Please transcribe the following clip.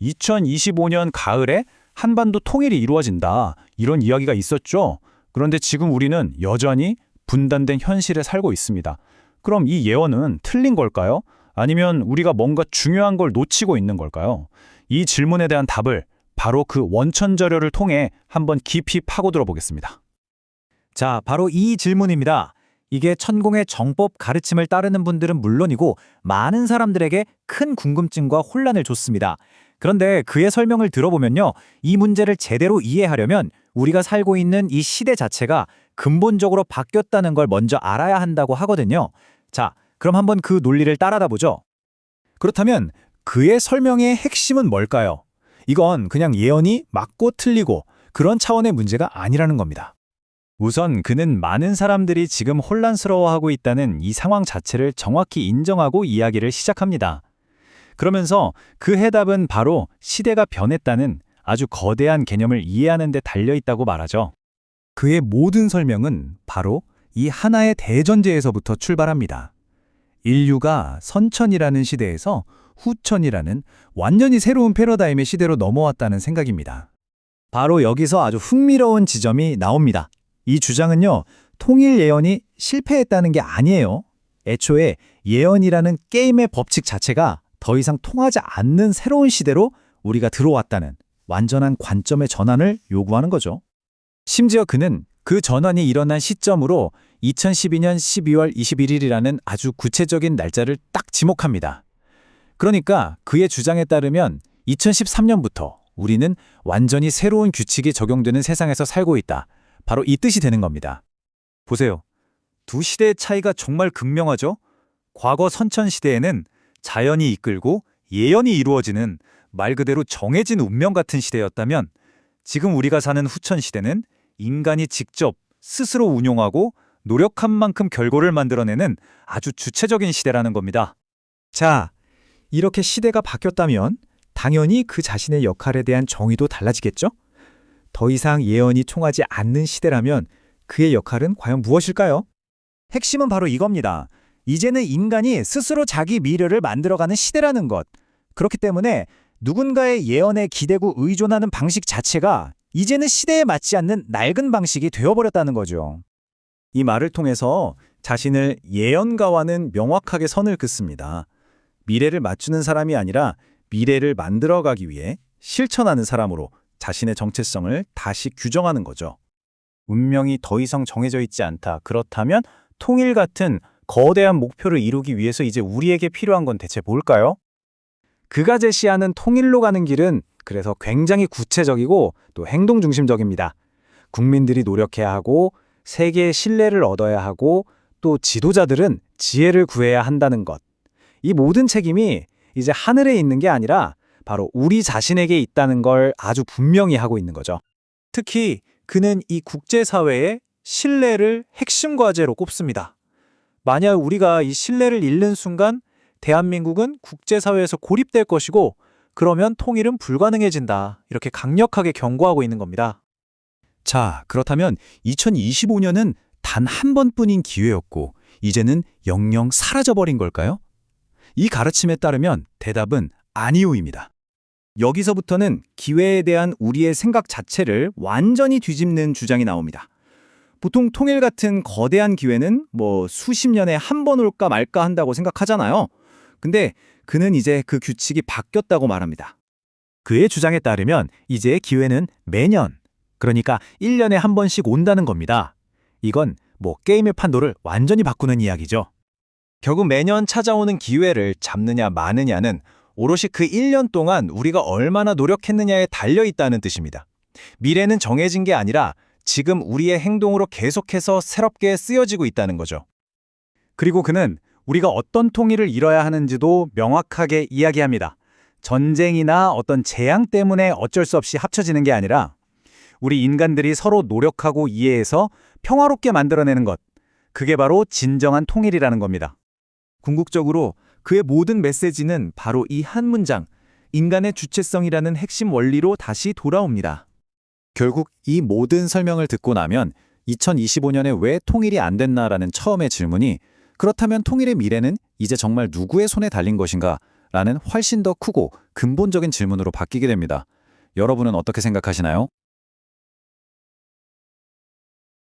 2025년 가을에 한반도 통일이 이루어진다. 이런 이야기가 있었죠. 그런데 지금 우리는 여전히 분단된 현실에 살고 있습니다. 그럼 이 예언은 틀린 걸까요? 아니면 우리가 뭔가 중요한 걸 놓치고 있는 걸까요? 이 질문에 대한 답을 바로 그 원천 자료를 통해 한번 깊이 파고들어 보겠습니다. 자, 바로 이 질문입니다. 이게 천공의 정법 가르침을 따르는 분들은 물론이고 많은 사람들에게 큰 궁금증과 혼란을 줬습니다. 그런데 그의 설명을 들어보면요. 이 문제를 제대로 이해하려면 우리가 살고 있는 이 시대 자체가 근본적으로 바뀌었다는 걸 먼저 알아야 한다고 하거든요. 자, 그럼 한번 그 논리를 따라다 보죠. 그렇다면 그의 설명의 핵심은 뭘까요? 이건 그냥 예언이 맞고 틀리고 그런 차원의 문제가 아니라는 겁니다. 우선 그는 많은 사람들이 지금 혼란스러워하고 있다는 이 상황 자체를 정확히 인정하고 이야기를 시작합니다. 그러면서 그 해답은 바로 시대가 변했다는 아주 거대한 개념을 이해하는 데 달려있다고 말하죠. 그의 모든 설명은 바로 이 하나의 대전제에서부터 출발합니다. 인류가 선천이라는 시대에서 후천이라는 완전히 새로운 패러다임의 시대로 넘어왔다는 생각입니다. 바로 여기서 아주 흥미로운 지점이 나옵니다. 이 주장은요, 통일 예언이 실패했다는 게 아니에요. 애초에 예언이라는 게임의 법칙 자체가 더 이상 통하지 않는 새로운 시대로 우리가 들어왔다는 완전한 관점의 전환을 요구하는 거죠. 심지어 그는 그 전환이 일어난 시점으로 2012년 12월 21일이라는 아주 구체적인 날짜를 딱 지목합니다. 그러니까 그의 주장에 따르면 2013년부터 우리는 완전히 새로운 규칙이 적용되는 세상에서 살고 있다. 바로 이 뜻이 되는 겁니다. 보세요. 두 시대의 차이가 정말 극명하죠? 과거 선천 시대에는 자연이 이끌고 예언이 이루어지는 말 그대로 정해진 운명 같은 시대였다면 지금 우리가 사는 후천 시대는 인간이 직접 스스로 운용하고 노력한 만큼 결과를 만들어내는 아주 주체적인 시대라는 겁니다. 자, 이렇게 시대가 바뀌었다면 당연히 그 자신의 역할에 대한 정의도 달라지겠죠? 더 이상 예언이 통하지 않는 시대라면 그의 역할은 과연 무엇일까요? 핵심은 바로 이겁니다. 이제는 인간이 스스로 자기 미래를 만들어가는 시대라는 것. 그렇기 때문에 누군가의 예언에 기대고 의존하는 방식 자체가 이제는 시대에 맞지 않는 낡은 방식이 되어버렸다는 거죠. 이 말을 통해서 자신을 예언가와는 명확하게 선을 긋습니다. 미래를 맞추는 사람이 아니라 미래를 만들어가기 위해 실천하는 사람으로 자신의 정체성을 다시 규정하는 거죠. 운명이 더 이상 정해져 있지 않다. 그렇다면 통일 같은 거대한 목표를 이루기 위해서 이제 우리에게 필요한 건 대체 뭘까요? 그가 제시하는 통일로 가는 길은 그래서 굉장히 구체적이고 또 행동 중심적입니다. 국민들이 노력해야 하고 세계의 신뢰를 얻어야 하고 또 지도자들은 지혜를 구해야 한다는 것. 이 모든 책임이 이제 하늘에 있는 게 아니라 바로 우리 자신에게 있다는 걸 아주 분명히 하고 있는 거죠. 특히 그는 이 국제사회의 신뢰를 핵심 과제로 꼽습니다. 만약 우리가 이 신뢰를 잃는 순간 대한민국은 국제사회에서 고립될 것이고 그러면 통일은 불가능해진다. 이렇게 강력하게 경고하고 있는 겁니다. 자, 그렇다면 2025년은 단 한 번뿐인 기회였고 이제는 영영 사라져버린 걸까요? 이 가르침에 따르면 대답은 아니오입니다. 여기서부터는 기회에 대한 우리의 생각 자체를 완전히 뒤집는 주장이 나옵니다. 보통 통일 같은 거대한 기회는 수십 년에 한 번 올까 말까 한다고 생각하잖아요. 근데 그는 이제 그 규칙이 바뀌었다고 말합니다. 그의 주장에 따르면 이제 기회는 매년, 그러니까 1년에 한 번씩 온다는 겁니다. 이건 게임의 판도를 완전히 바꾸는 이야기죠. 결국 매년 찾아오는 기회를 잡느냐 마느냐는 오롯이 그 1년 동안 우리가 얼마나 노력했느냐에 달려있다는 뜻입니다. 미래는 정해진 게 아니라 지금 우리의 행동으로 계속해서 새롭게 쓰여지고 있다는 거죠. 그리고 그는 우리가 어떤 통일을 이뤄야 하는지도 명확하게 이야기합니다. 전쟁이나 어떤 재앙 때문에 어쩔 수 없이 합쳐지는 게 아니라 우리 인간들이 서로 노력하고 이해해서 평화롭게 만들어내는 것. 그게 바로 진정한 통일이라는 겁니다. 궁극적으로 그의 모든 메시지는 바로 이 한 문장, 인간의 주체성이라는 핵심 원리로 다시 돌아옵니다. 결국 이 모든 설명을 듣고 나면 2025년에 왜 통일이 안 됐나라는 처음의 질문이 그렇다면 통일의 미래는 이제 정말 누구의 손에 달린 것인가? 라는 훨씬 더 크고 근본적인 질문으로 바뀌게 됩니다. 여러분은 어떻게 생각하시나요?